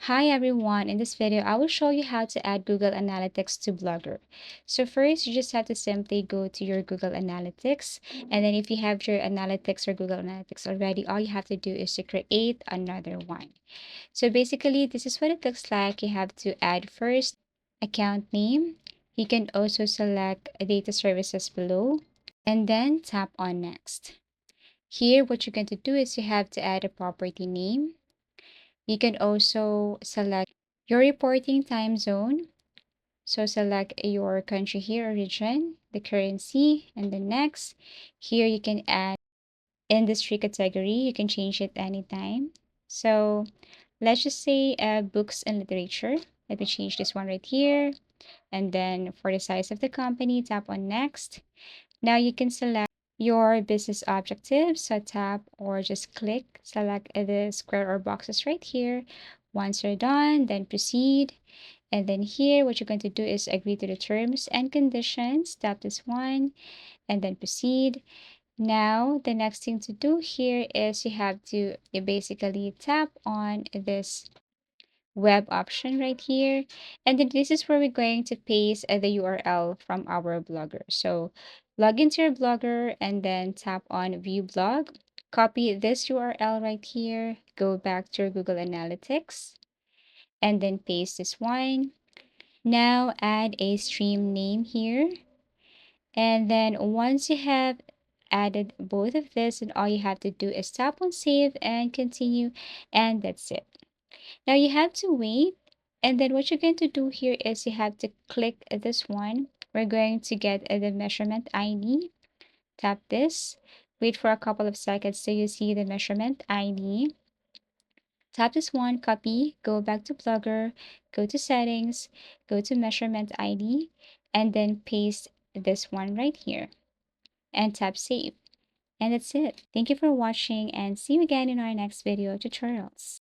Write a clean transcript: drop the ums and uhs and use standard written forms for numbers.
Hi everyone, in this video I will show you how to add Google Analytics to Blogger. So first you just have to simply go to your Google Analytics, and then if you have your Analytics or Google Analytics already, all you have to do is to create another one. So basically this is what it looks like. You have to add first account name. You can also select data services below and then tap on next. Here what you're going to do is you have to add a property name. You can also select your reporting time zone. So select your country here or region, the currency, and the next. Here you can add industry category. You can change it anytime. So let's just say books and literature. Let me change this one right here. And then for the size of the company, tap on next. Now you can select your business objectives. So tap or just click, select the square or boxes right here. Once you're done, then proceed. And then here, what you're going to do is agree to the terms and conditions. Tap this one and then proceed. Now, the next thing to do here is you have to basically tap on this web option right here. And then this is where we're going to paste the URL from our blogger. So log into your blogger and then tap on view blog. Copy this URL right here. Go back to your Google Analytics and then paste this one. Now add a stream name here. And then once you have added both of this, and all you have to do is tap on save and continue, and that's it. Now you have to wait, and then what you're going to do here is you have to click this one. We're going to get the measurement ID. Tap this. Wait for a couple of seconds till you see the measurement ID. Tap this one, copy, go back to Blogger, go to settings, go to measurement ID, and then paste this one right here and tap save. And that's it. Thank you for watching and see you again in our next video tutorials.